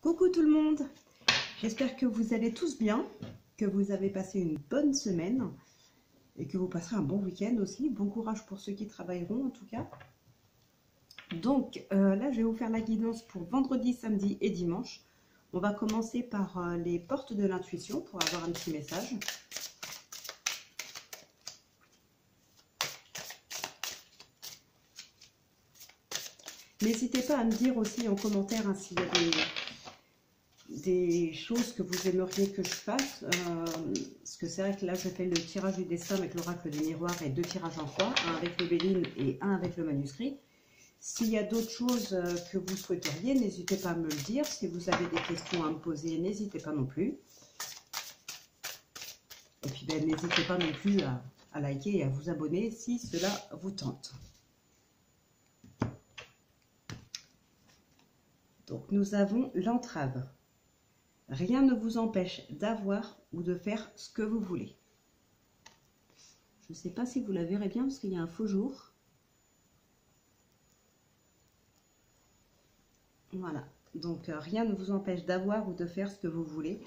Coucou tout le monde, j'espère que vous allez tous bien, que vous avez passé une bonne semaine et que vous passerez un bon week-end aussi. Bon courage pour ceux qui travailleront en tout cas. Donc là, je vais vous faire la guidance pour vendredi, samedi et dimanche. On va commencer par les portes de l'intuition pour avoir un petit message. N'hésitez pas à me dire aussi en commentaire hein, s'il y a des choses que vous aimeriez que je fasse. Parce que c'est vrai que là, je fais le tirage du destin avec l'oracle des miroirs et 2 tirages en fois, un avec le Béline et un avec le manuscrit. S'il y a d'autres choses que vous souhaiteriez, n'hésitez pas à me le dire. Si vous avez des questions à me poser, n'hésitez pas non plus. Et puis, ben, n'hésitez pas non plus à liker et à vous abonner si cela vous tente. Donc, nous avons l'entrave. Rien ne vous empêche d'avoir ou de faire ce que vous voulez. Je ne sais pas si vous la verrez bien parce qu'il y a un faux jour. Voilà, donc rien ne vous empêche d'avoir ou de faire ce que vous voulez.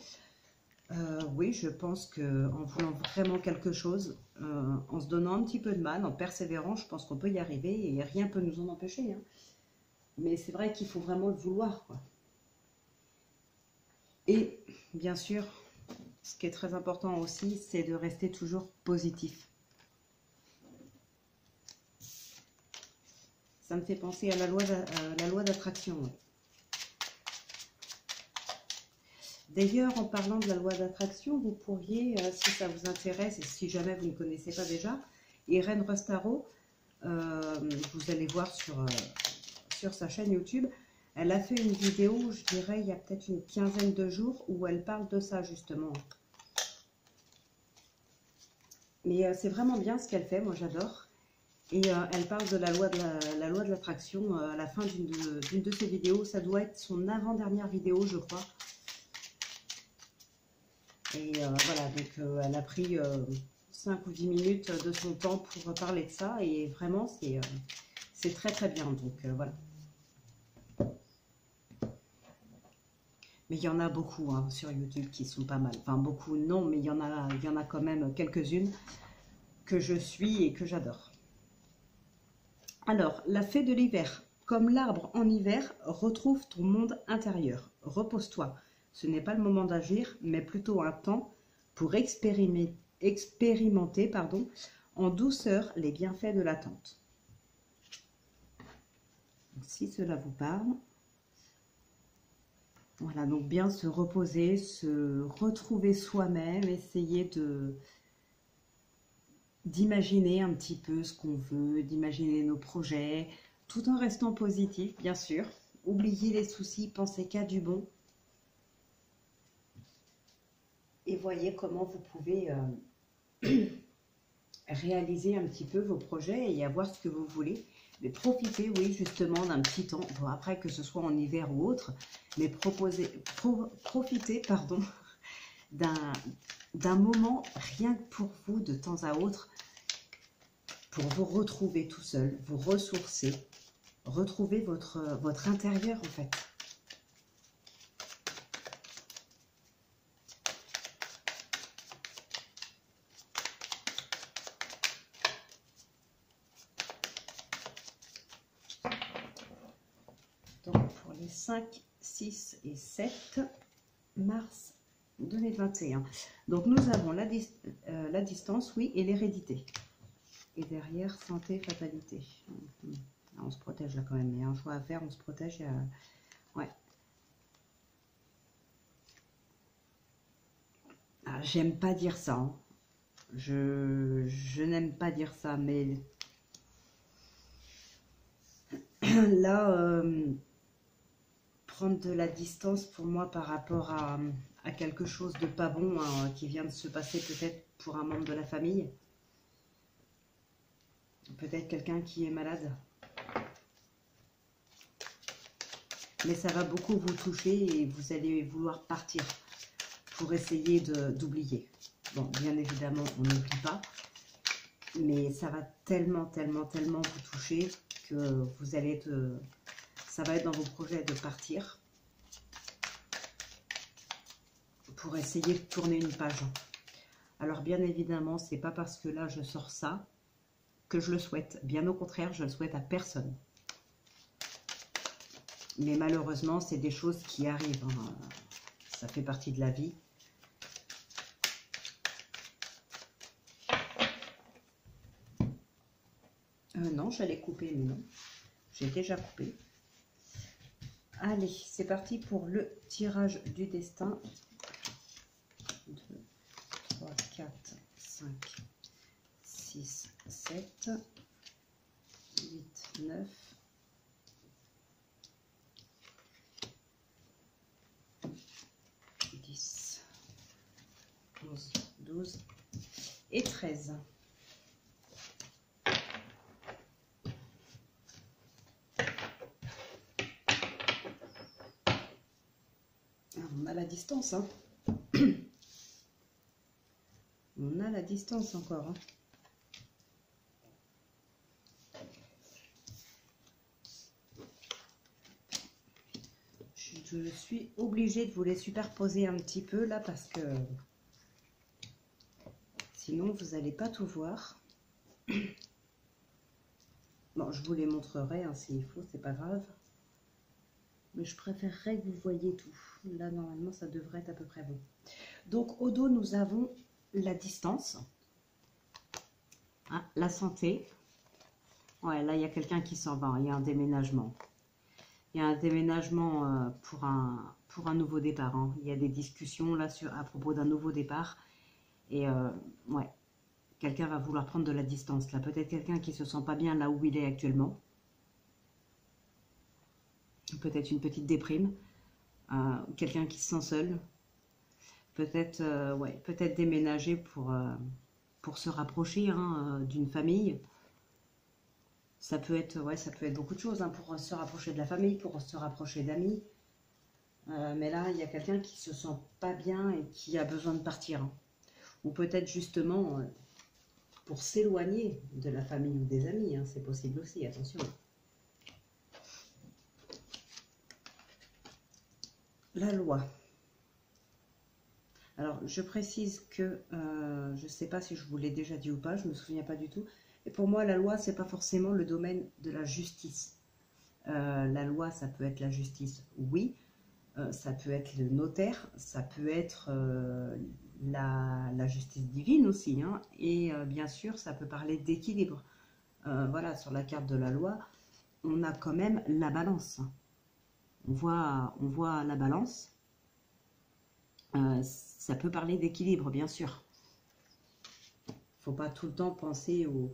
Oui, je pense qu'en voulant vraiment quelque chose, en se donnant un petit peu de mal, en persévérant, je pense qu'on peut y arriver et rien ne peut nous en empêcher. Hein. Mais c'est vrai qu'il faut vraiment le vouloir, quoi. Et bien sûr, ce qui est très important aussi, c'est de rester toujours positif. Ça me fait penser à la loi d'attraction. Ouais. D'ailleurs, en parlant de la loi d'attraction, vous pourriez, si ça vous intéresse et si jamais vous ne connaissez pas déjà, Irène Rostaro, vous allez voir sur sa chaîne YouTube, elle a fait une vidéo, je dirais, il y a peut-être une quinzaine de jours, où elle parle de ça, justement. Mais c'est vraiment bien ce qu'elle fait, moi j'adore. Et elle parle de la loi de l'attraction à la fin d'une de ses vidéos. Ça doit être son avant-dernière vidéo, je crois. Et voilà, donc elle a pris 5 ou 10 minutes de son temps pour parler de ça. Et vraiment, c'est très très bien. Donc voilà. Mais il y en a beaucoup hein, sur YouTube qui sont pas mal. Enfin, beaucoup non, mais il y en a quand même quelques-unes que je suis et que j'adore. Alors, la fée de l'hiver. Comme l'arbre en hiver, retrouve ton monde intérieur. Repose-toi. Ce n'est pas le moment d'agir, mais plutôt un temps pour expérimenter en douceur les bienfaits de l'attente. Si cela vous parle. Voilà, donc bien se reposer, se retrouver soi-même, essayer d'imaginer un petit peu ce qu'on veut, d'imaginer nos projets, tout en restant positif, bien sûr. Oubliez les soucis, pensez qu'à du bon. Et voyez comment vous pouvez réaliser un petit peu vos projets et avoir ce que vous voulez. Mais profitez, oui, justement, d'un petit temps, bon, après que ce soit en hiver ou autre, mais profitez, pardon, d'un moment rien que pour vous, de temps à autre, pour vous retrouver tout seul, vous ressourcer, retrouver votre intérieur, en fait. Donc, pour les 5, 6 et 7 mars 2021. Donc, nous avons la distance, oui, et l'hérédité. Et derrière, santé, fatalité. On se protège là quand même. Il y a un choix à faire, on se protège. Ouais. J'aime pas dire ça. Hein. Je n'aime pas dire ça, mais là, prendre de la distance pour moi par rapport à quelque chose de pas bon hein, qui vient de se passer peut-être pour un membre de la famille. Peut-être quelqu'un qui est malade. Mais ça va beaucoup vous toucher et vous allez vouloir partir pour essayer d'oublier. Bon, bien évidemment, on n'oublie pas. Mais ça va tellement, tellement, tellement vous toucher que vous allez ça va être dans vos projets de partir. pour essayer de tourner une page. Alors bien évidemment, c'est pas parce que là je sors ça que je le souhaite. Bien au contraire, je le souhaite à personne. Mais malheureusement, c'est des choses qui arrivent. Hein. Ça fait partie de la vie. Non, j'allais couper, mais non. J'ai déjà coupé. Allez, c'est parti pour le tirage du destin. 2, 3, 4, 5, 6, 7, 8, 9, 10, 11, 12 et 13. On a la distance, hein. On a la distance encore, hein. Je suis obligée de vous les superposer un petit peu là parce que sinon vous n'allez pas tout voir. Bon, je vous les montrerai hein, s'il faut, c'est pas grave. Mais je préférerais que vous voyez tout. Là, normalement, ça devrait être à peu près bon. Donc, au dos, nous avons la distance. Hein, la santé. Ouais, là, il y a quelqu'un qui s'en va. Il y a un déménagement. Il y a un déménagement pour un nouveau départ. Hein. Il y a des discussions là à propos d'un nouveau départ. Et ouais, quelqu'un va vouloir prendre de la distance. Là, peut-être quelqu'un qui se sent pas bien là où il est actuellement. Peut-être une petite déprime. Quelqu'un qui se sent seul. Peut-être ouais, peut-être déménager pour se rapprocher hein, d'une famille. Ça peut être, ouais, ça peut être beaucoup de choses hein, pour se rapprocher de la famille, pour se rapprocher d'amis. Mais là, il y a quelqu'un qui se sent pas bien et qui a besoin de partir. Hein. Ou peut-être justement pour s'éloigner de la famille ou des amis. Hein, c'est possible aussi, attention. La loi. Alors, je précise que, je ne sais pas si je vous l'ai déjà dit ou pas, je ne me souviens pas du tout. Et pour moi, la loi, ce n'est pas forcément le domaine de la justice. La loi, ça peut être la justice, oui. Ça peut être le notaire, ça peut être la justice divine aussi. Hein, et bien sûr, ça peut parler d'équilibre. Voilà, sur la carte de la loi, on a quand même la balance. On voit la balance. Ça peut parler d'équilibre, bien sûr. Il ne faut pas tout le temps penser aux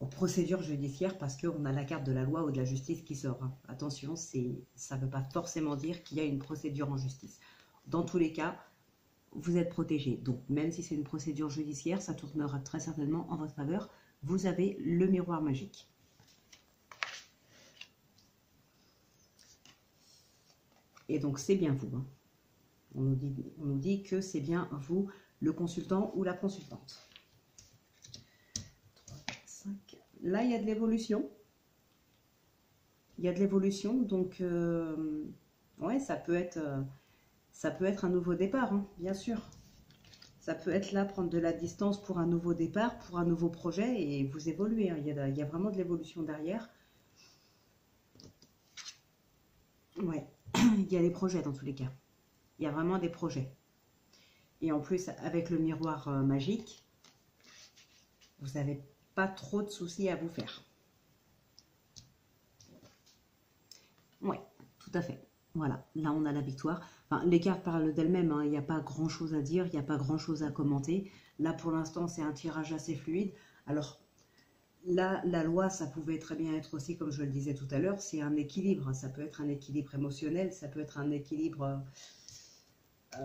procédures judiciaires parce qu'on a la carte de la loi ou de la justice qui sort. Hein. Attention, ça ne veut pas forcément dire qu'il y a une procédure en justice. Dans tous les cas, vous êtes protégé. Donc, même si c'est une procédure judiciaire, ça tournera très certainement en votre faveur. Vous avez le miroir magique. Et donc, c'est bien vous. Hein. On nous dit que c'est bien vous, le consultant ou la consultante. 3, 4, 5. Là, il y a de l'évolution. Il y a de l'évolution, donc ouais, ça peut être un nouveau départ, hein, bien sûr. Ça peut être là, prendre de la distance pour un nouveau départ, pour un nouveau projet, et vous évoluez. Hein. Il y a vraiment de l'évolution derrière. Ouais, il y a des projets dans tous les cas. Il y a vraiment des projets. Et en plus, avec le miroir magique, vous n'avez pas trop de soucis à vous faire. Oui, tout à fait. Voilà, là on a la victoire. Enfin, les cartes parlent d'elles-mêmes, hein. Il n'y a pas grand-chose à dire, il n'y a pas grand-chose à commenter. Là, pour l'instant, c'est un tirage assez fluide. Alors, là, la loi, ça pouvait très bien être aussi, comme je le disais tout à l'heure, c'est un équilibre. Ça peut être un équilibre émotionnel, ça peut être un équilibre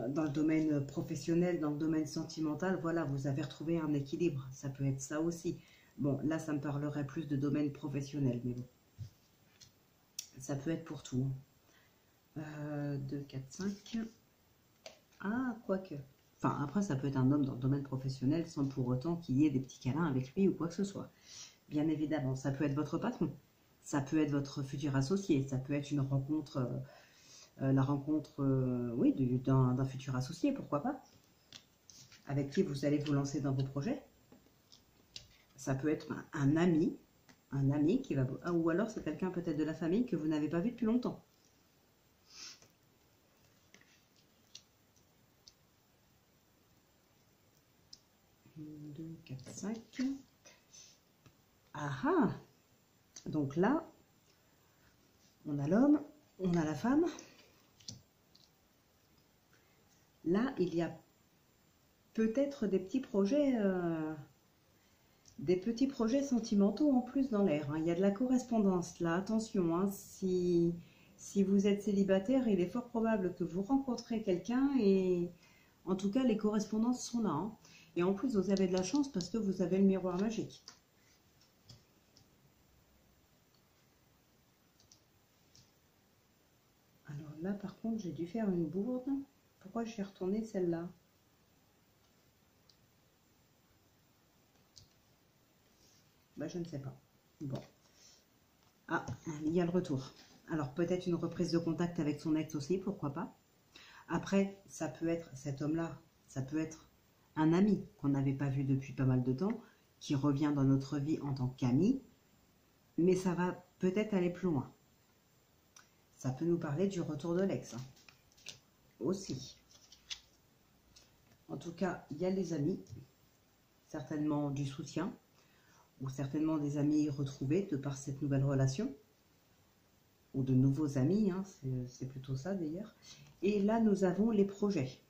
dans le domaine professionnel, dans le domaine sentimental. Voilà, vous avez retrouvé un équilibre. Ça peut être ça aussi. Bon, là, ça me parlerait plus de domaine professionnel, mais bon. Ça peut être pour tout. 2, 4, 5. Ah, quoique. Enfin, après, ça peut être un homme dans le domaine professionnel sans pour autant qu'il y ait des petits câlins avec lui ou quoi que ce soit. Bien évidemment, ça peut être votre patron. Ça peut être votre futur associé. Ça peut être une rencontre la rencontre, oui, d'un futur associé, pourquoi pas, avec qui vous allez vous lancer dans vos projets. Ça peut être un ami qui va... Ou alors c'est quelqu'un peut-être de la famille que vous n'avez pas vu depuis longtemps. 2, 4, 5. Ah ah! Donc là, on a l'homme, on a la femme. Là, il y a peut-être des petits projets sentimentaux en plus dans l'air. Hein. Il y a de la correspondance là. Attention, hein, si vous êtes célibataire, il est fort probable que vous rencontrez quelqu'un et en tout cas, les correspondances sont là. Hein. Et en plus, vous avez de la chance parce que vous avez le miroir magique. Alors là, par contre, j'ai dû faire une bourde. Pourquoi j'ai retourné celle-là? Bah, je ne sais pas. Bon. Ah, il y a le retour. Alors, peut-être une reprise de contact avec son ex aussi, pourquoi pas. Après, ça peut être cet homme-là, ça peut être un ami qu'on n'avait pas vu depuis pas mal de temps, qui revient dans notre vie en tant qu'ami, mais ça va peut-être aller plus loin. Ça peut nous parler du retour de l'ex, hein, aussi. En tout cas, il y a les amis, certainement du soutien, ou certainement des amis retrouvés de par cette nouvelle relation, ou de nouveaux amis, hein, c'est plutôt ça d'ailleurs. Et là, nous avons les projets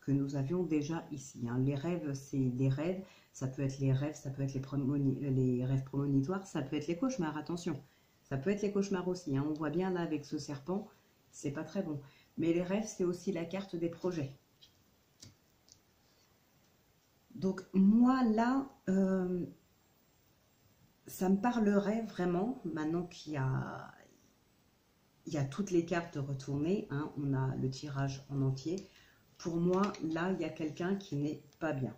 que nous avions déjà ici. Hein. Les rêves, c'est des rêves. Ça peut être les rêves, ça peut être les rêves prémonitoires, ça peut être les cauchemars, attention. Ça peut être les cauchemars aussi. Hein. On voit bien là avec ce serpent, c'est pas très bon. Mais les rêves, c'est aussi la carte des projets. Donc moi là, ça me parlerait vraiment, maintenant qu'il y a toutes les cartes retournées, hein, on a le tirage en entier. Pour moi, là, il y a quelqu'un qui n'est pas bien.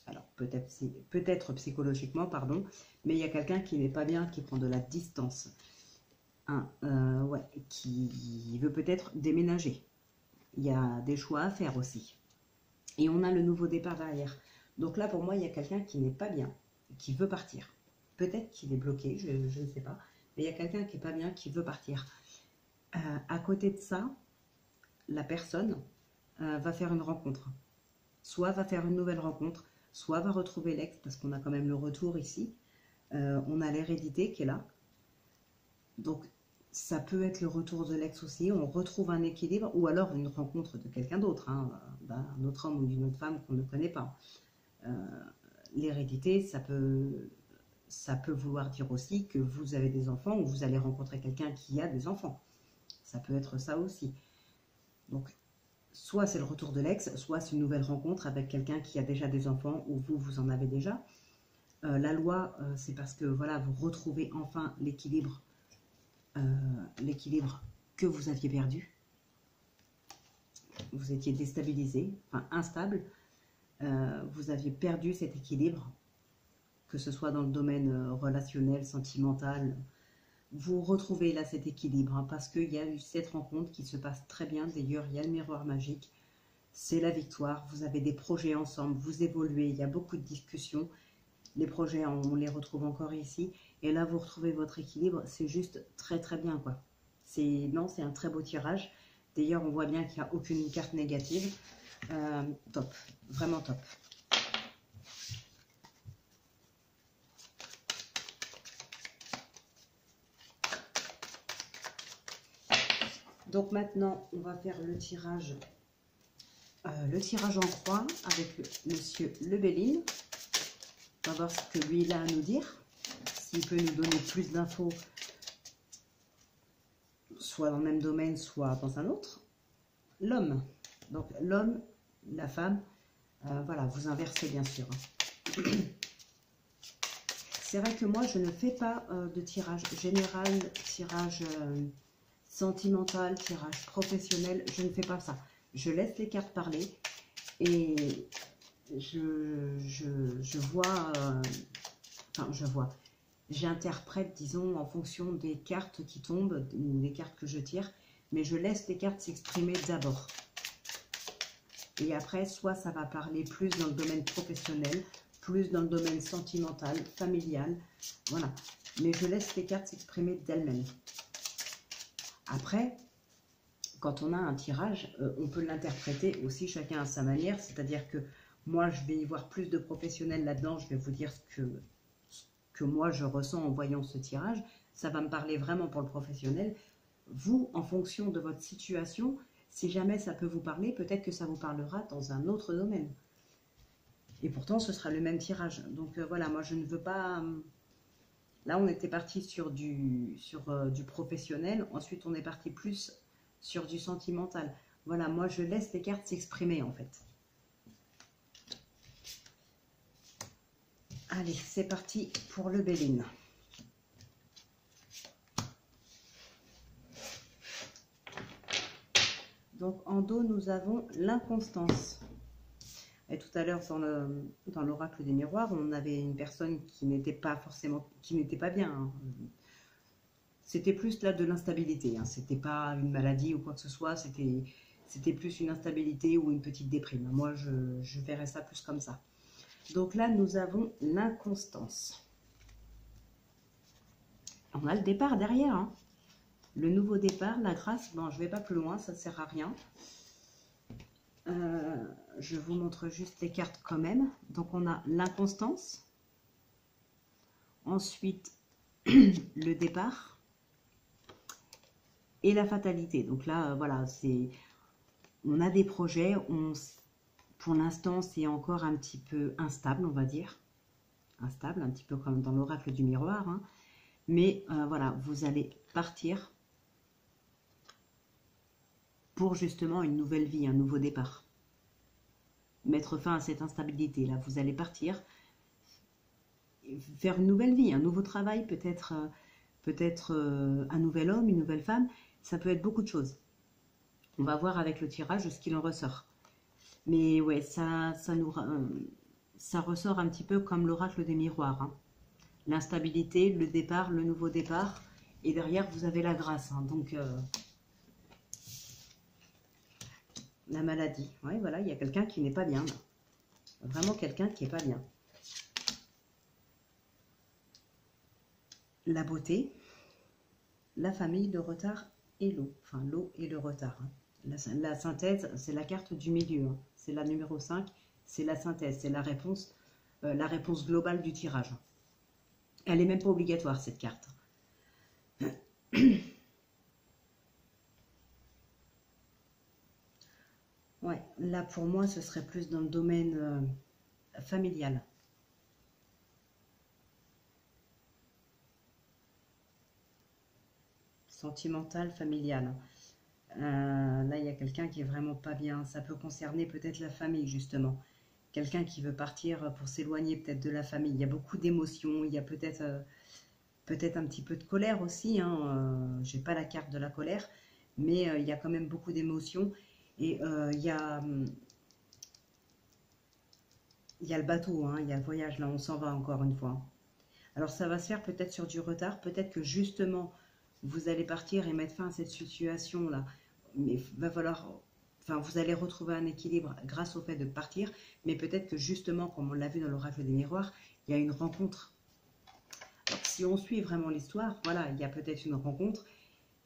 Alors, peut-être psychologiquement, pardon, mais il y a quelqu'un qui n'est pas bien, qui prend de la distance. Hein, ouais, qui veut peut-être déménager. Il y a des choix à faire aussi. Et on a le nouveau départ derrière. Donc là, pour moi, il y a quelqu'un qui n'est pas bien, qui veut partir. Peut-être qu'il est bloqué, je ne sais pas. Mais il y a quelqu'un qui n'est pas bien, qui veut partir. À côté de ça, la personne va faire une rencontre. Soit va faire une nouvelle rencontre, soit va retrouver l'ex, parce qu'on a quand même le retour ici. On a l'hérédité qui est là. Donc, ça peut être le retour de l'ex aussi. On retrouve un équilibre, ou alors une rencontre de quelqu'un d'autre, hein, d'un autre homme ou d'une autre femme qu'on ne connaît pas. L'hérédité, ça peut vouloir dire aussi que vous avez des enfants ou vous allez rencontrer quelqu'un qui a des enfants. Ça peut être ça aussi. Donc, soit c'est le retour de l'ex, soit c'est une nouvelle rencontre avec quelqu'un qui a déjà des enfants ou vous en avez déjà. La loi, c'est parce que voilà, vous retrouvez enfin l'équilibre que vous aviez perdu. Vous étiez déstabilisé, enfin instable. Vous aviez perdu cet équilibre, que ce soit dans le domaine relationnel, sentimental. Vous retrouvez là cet équilibre, hein, parce qu'il y a eu cette rencontre qui se passe très bien. D'ailleurs, il y a le miroir magique, c'est la victoire. Vous avez des projets ensemble, vous évoluez, il y a beaucoup de discussions. Les projets, on les retrouve encore ici. Et là, vous retrouvez votre équilibre. C'est juste très très bien, quoi. C'est un très beau tirage. D'ailleurs, on voit bien qu'il n'y a aucune carte négative. Top, vraiment top. Donc maintenant, on va faire le tirage en croix avec monsieur Lebellin. On va voir ce que lui il a à nous dire. S'il peut nous donner plus d'infos, soit dans le même domaine, soit dans un autre. L'homme. Donc l'homme, la femme, voilà, vous inversez bien sûr. C'est vrai que moi, je ne fais pas de tirage général, tirage sentimental, tirage professionnel. Je ne fais pas ça. Je laisse les cartes parler et je vois, j'interprète, disons, en fonction des cartes qui tombent ou des cartes que je tire. mais je laisse les cartes s'exprimer d'abord. Et après, soit ça va parler plus dans le domaine professionnel, plus dans le domaine sentimental, familial, voilà. Mais je laisse les cartes s'exprimer d'elles-mêmes. Après, quand on a un tirage, on peut l'interpréter aussi chacun à sa manière, c'est-à-dire que moi, je vais y voir plus de professionnels là-dedans, je vais vous dire ce que moi, je ressens en voyant ce tirage, ça va me parler vraiment pour le professionnel. Vous, en fonction de votre situation, si jamais ça peut vous parler, peut-être que ça vous parlera dans un autre domaine. Et pourtant, ce sera le même tirage. Donc voilà, moi, je ne veux pas... Là, on était parti sur du professionnel. Ensuite, on est parti plus sur du sentimental. Voilà, moi, je laisse les cartes s'exprimer, en fait. Allez, c'est parti pour le Béline. Donc, en dos, nous avons l'inconstance. Et tout à l'heure, dans l'oracle des miroirs, on avait une personne qui n'était pas forcément, qui n'était pas bien. Hein. C'était plus là de l'instabilité. Hein. C'était pas une maladie ou quoi que ce soit. C'était plus une instabilité ou une petite déprime. Moi, je verrais ça plus comme ça. Donc là, nous avons l'inconstance. On a le départ derrière. Hein. Le nouveau départ, la grâce. Bon, je ne vais pas plus loin, ça ne sert à rien. Je vous montre juste les cartes quand même. Donc, on a l'inconstance. Ensuite, le départ. Et la fatalité. Donc là, voilà, on a des projets. Pour l'instant, c'est encore un petit peu instable, on va dire. Instable, un petit peu comme dans l'oracle du miroir. Hein. Mais voilà, vous allez partir pour justement une nouvelle vie, un nouveau départ. Mettre fin à cette instabilité. Là, vous allez partir faire une nouvelle vie, un nouveau travail, peut-être un nouvel homme, une nouvelle femme. Ça peut être beaucoup de choses. On va voir avec le tirage ce qu'il en ressort. Mais ouais, ça ressort un petit peu comme l'oracle des miroirs. Hein. L'instabilité, le départ, le nouveau départ. Et derrière, vous avez la grâce. Hein. Donc, la maladie. Oui, voilà, il y a quelqu'un qui n'est pas bien. Là. Vraiment quelqu'un qui n'est pas bien. La beauté, la famille, le retard et l'eau. Enfin, l'eau et le retard. Hein. La synthèse, c'est la carte du milieu. Hein. C'est la numéro 5. C'est la synthèse. C'est la réponse globale du tirage. Elle n'est même pas obligatoire, cette carte. Ouais, là, pour moi, ce serait plus dans le domaine familial. Sentimental, familial. Là, il y a quelqu'un qui est vraiment pas bien. Ça peut concerner peut-être la famille, justement. Quelqu'un qui veut partir pour s'éloigner peut-être de la famille. Il y a beaucoup d'émotions. Il y a peut-être un petit peu de colère aussi. Hein. J'ai pas la carte de la colère, mais il y a quand même beaucoup d'émotions. Et il y a le bateau, hein. Il y a le voyage. Là, on s'en va encore une fois. Alors, ça va se faire peut-être sur du retard. Peut-être que justement, vous allez partir et mettre fin à cette situation-là. Mais il va falloir... Enfin, vous allez retrouver un équilibre grâce au fait de partir. Mais peut-être que justement, comme on l'a vu dans l'oracle des miroirs, il y a une rencontre. Alors, si on suit vraiment l'histoire, voilà, il y a peut-être une rencontre.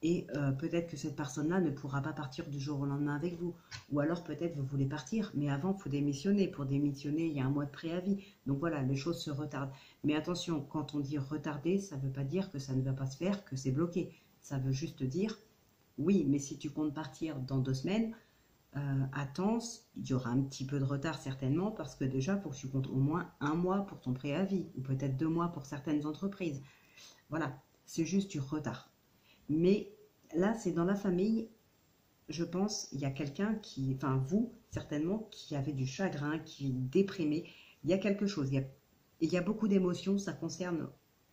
Et peut-être que cette personne-là ne pourra pas partir du jour au lendemain avec vous. Ou alors peut-être vous voulez partir, mais avant il faut démissionner. Pour démissionner, il y a un mois de préavis. Donc voilà, les choses se retardent. Mais attention, quand on dit retarder, ça ne veut pas dire que ça ne va pas se faire, que c'est bloqué. Ça veut juste dire, oui, mais si tu comptes partir dans 2 semaines, attends, il y aura un petit peu de retard certainement, parce que déjà, il faut que tu comptes au moins 1 mois pour ton préavis, ou peut-être 2 mois pour certaines entreprises. Voilà, c'est juste du retard. Mais là, c'est dans la famille, je pense, il y a quelqu'un qui, enfin vous, certainement, qui avait du chagrin, qui est déprimé. Il y a quelque chose, il y a beaucoup d'émotions, ça concerne,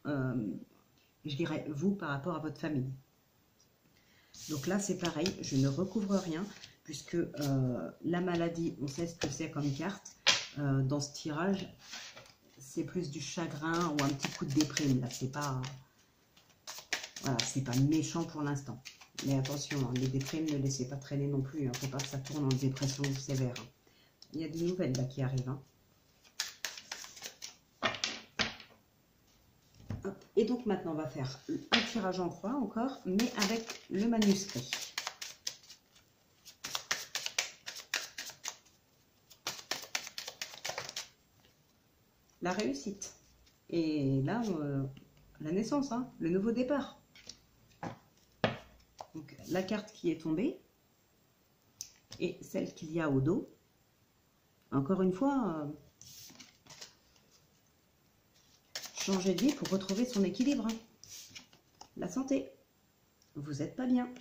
je dirais, vous par rapport à votre famille. Donc là, c'est pareil, je ne recouvre rien, puisque la maladie, on sait ce que c'est comme carte. Dans ce tirage, c'est plus du chagrin ou un petit coup de déprime. Là, c'est pas... Voilà, c'est pas méchant pour l'instant. Mais attention, hein, les déprimes, ne laissez pas traîner non plus. Il ne faut pas que ça tourne en dépression sévère. Hein. Il y a des nouvelles là qui arrivent. Hein. Hop. Et donc maintenant, on va faire un tirage en croix encore, mais avec le manuscrit. La réussite. Et là, la naissance, hein, le nouveau départ. Donc, la carte qui est tombée et celle qu'il y a au dos. Encore une fois, changer de vie pour retrouver son équilibre. Hein. La santé. Vous n'êtes pas bien.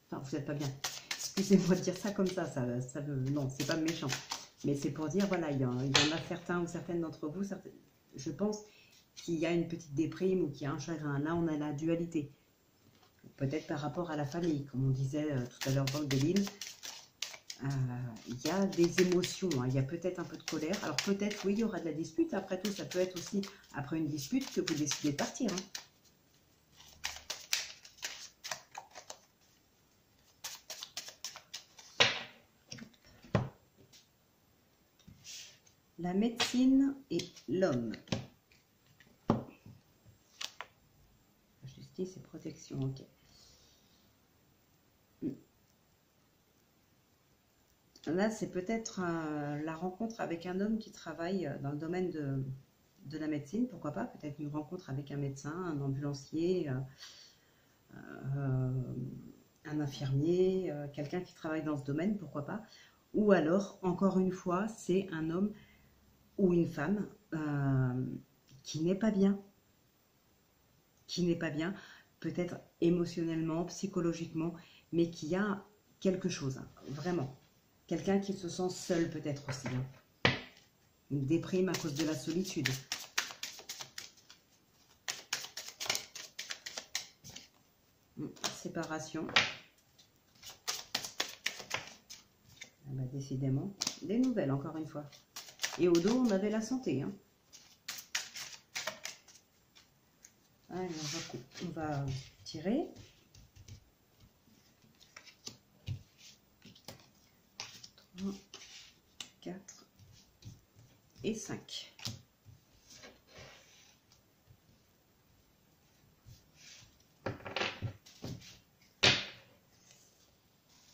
Enfin, vous n'êtes pas bien. Excusez-moi de dire ça comme ça. Non, c'est pas méchant. Mais c'est pour dire, voilà, il y en a certains ou certaines d'entre vous, je pense qu'il y a une petite déprime ou qu'il y a un chagrin. Là, on a la dualité. Peut-être par rapport à la famille, comme on disait tout à l'heure dans le délire. Il y a des émotions, hein. Il y a peut-être un peu de colère. Alors peut-être, oui, il y aura de la dispute. Après tout, ça peut être aussi après une dispute que vous décidez de partir. Hein. La médecine et l'homme. Justice et protection, ok. Là, c'est peut-être la rencontre avec un homme qui travaille dans le domaine de la médecine, pourquoi pas. Peut-être une rencontre avec un médecin, un ambulancier, un infirmier, quelqu'un qui travaille dans ce domaine, pourquoi pas. Ou alors, encore une fois, c'est un homme ou une femme qui n'est pas bien. Qui n'est pas bien, peut-être émotionnellement, psychologiquement, mais qui a quelque chose, hein, vraiment. Quelqu'un qui se sent seul peut-être aussi. Hein. Une déprime à cause de la solitude. Séparation. Ah bah, décidément, des nouvelles encore une fois. Et au dos, on avait la santé. Hein. Allez, on va tirer. 3, 4 et 5.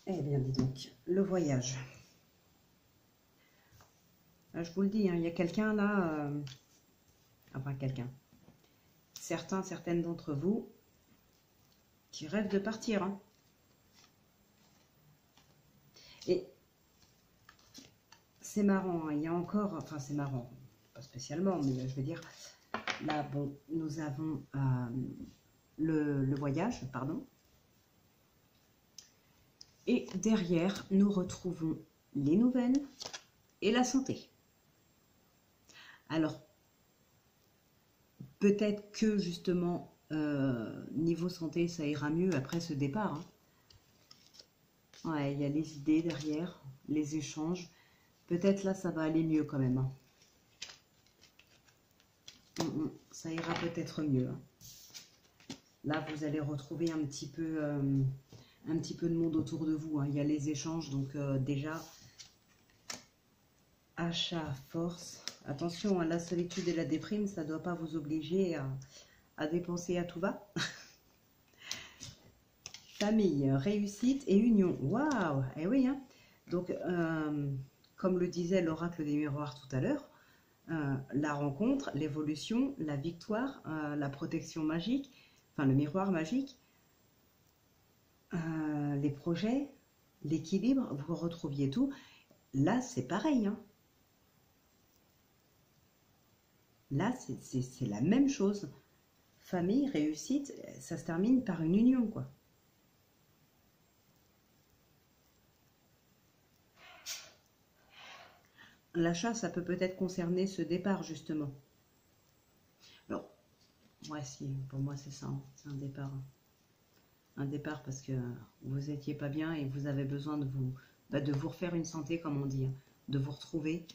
Eh bien, dis donc, le voyage. Je vous le dis, hein, il y a quelqu'un là, enfin quelqu'un, certaines d'entre vous qui rêvent de partir. Hein. Et c'est marrant, hein, il y a encore, enfin c'est marrant, pas spécialement, mais je veux dire, là, bon, nous avons le voyage, pardon. Et derrière, nous retrouvons les nouvelles et la santé. Alors, peut-être que justement, niveau santé, ça ira mieux après ce départ. Hein. Ouais, il y a les idées derrière, les échanges. Peut-être là, ça va aller mieux quand même. Hein. Ça ira peut-être mieux. Hein. Là, vous allez retrouver un petit peu de monde autour de vous. Hein. Il y a les échanges, donc déjà, achat, force. Attention, hein, la solitude et la déprime, ça ne doit pas vous obliger à dépenser à tout va. Famille, réussite et union. Waouh! Eh oui, hein. Donc, comme le disait l'oracle des miroirs tout à l'heure, la rencontre, l'évolution, la victoire, la protection magique, enfin le miroir magique, les projets, l'équilibre, vous retrouviez tout. Là, c'est pareil. Hein. Là, c'est la même chose. Famille, réussite, ça se termine par une union, quoi. L'achat, ça peut peut-être concerner ce départ, justement. Alors, ouais, si, pour moi, c'est ça. Hein. C'est un départ. Un départ parce que vous n'étiez pas bien et vous avez besoin de vous refaire une santé, comme on dit. Hein. De vous retrouver.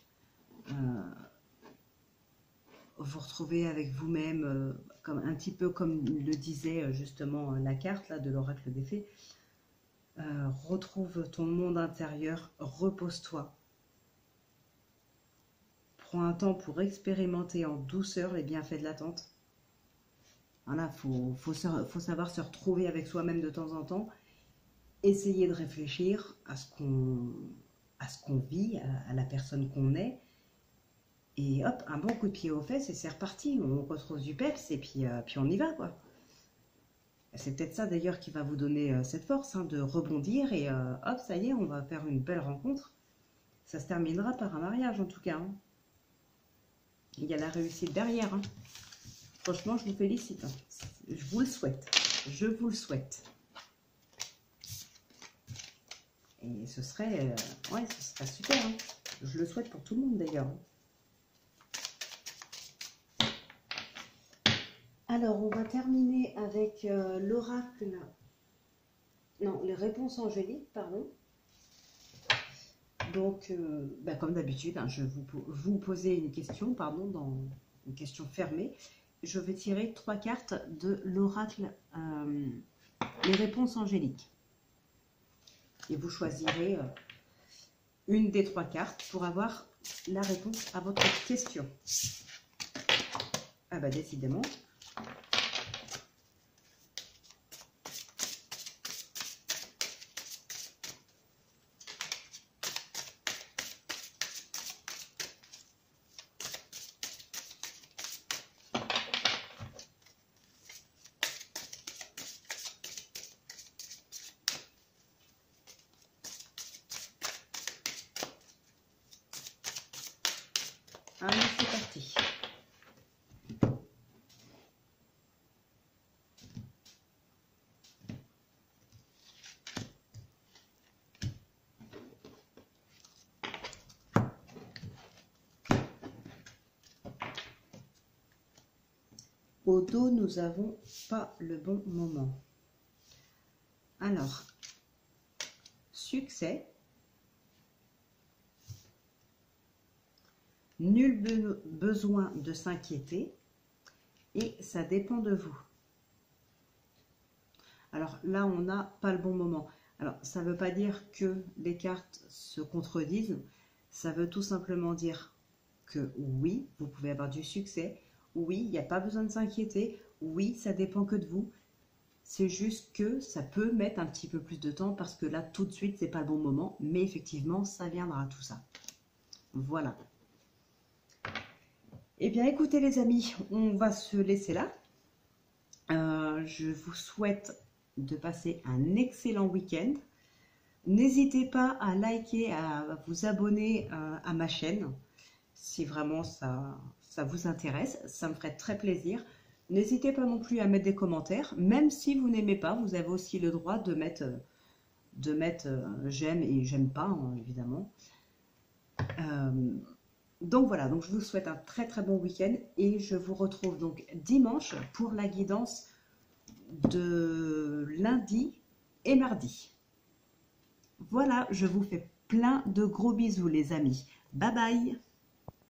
vous retrouver avec vous-même, comme, un petit peu comme le disait justement la carte là, de l'oracle des fées. Retrouve ton monde intérieur, repose-toi. Prends un temps pour expérimenter en douceur les bienfaits de l'attente. Voilà, faut savoir se retrouver avec soi-même de temps en temps. Essayer de réfléchir à ce qu'on vit, à la personne qu'on est. Et hop, un bon coup de pied aux fesses et c'est reparti. On retrouve du peps et puis on y va, quoi. C'est peut-être ça d'ailleurs qui va vous donner cette force, hein, de rebondir et hop, ça y est, on va faire une belle rencontre. Ça se terminera par un mariage en tout cas, hein. Il y a la réussite derrière, hein. Franchement, je vous félicite, hein. Je vous le souhaite. Je vous le souhaite. Et ce serait, ouais, ce serait super, hein. Je le souhaite pour tout le monde d'ailleurs, hein. Alors, on va terminer avec l'oracle, non, les réponses angéliques, pardon. Donc, comme d'habitude, hein, je vais vous poser une question, pardon, dans une question fermée. Je vais tirer 3 cartes de l'oracle, les réponses angéliques. Et vous choisirez une des 3 cartes pour avoir la réponse à votre question. Ah bah décidément. Allez, c'est parti. Au dos, nous n'avons pas le bon moment. Alors, succès. Nul besoin de s'inquiéter et ça dépend de vous. Alors là, on n'a pas le bon moment. Alors, ça ne veut pas dire que les cartes se contredisent. Ça veut tout simplement dire que oui, vous pouvez avoir du succès. Oui, il n'y a pas besoin de s'inquiéter. Oui, ça dépend que de vous. C'est juste que ça peut mettre un petit peu plus de temps parce que là, tout de suite, c'est pas le bon moment. Mais effectivement, ça viendra tout ça. Voilà. Eh bien, écoutez les amis, on va se laisser là. Je vous souhaite de passer un excellent week-end. N'hésitez pas à liker, à vous abonner à ma chaîne si vraiment ça vous intéresse. Ça me ferait très plaisir. N'hésitez pas non plus à mettre des commentaires. Même si vous n'aimez pas, vous avez aussi le droit de mettre j'aime et j'aime pas, hein, évidemment. Donc voilà, donc je vous souhaite un très très bon week-end et je vous retrouve donc dimanche pour la guidance de lundi et mardi. Voilà, je vous fais plein de gros bisous les amis. Bye bye!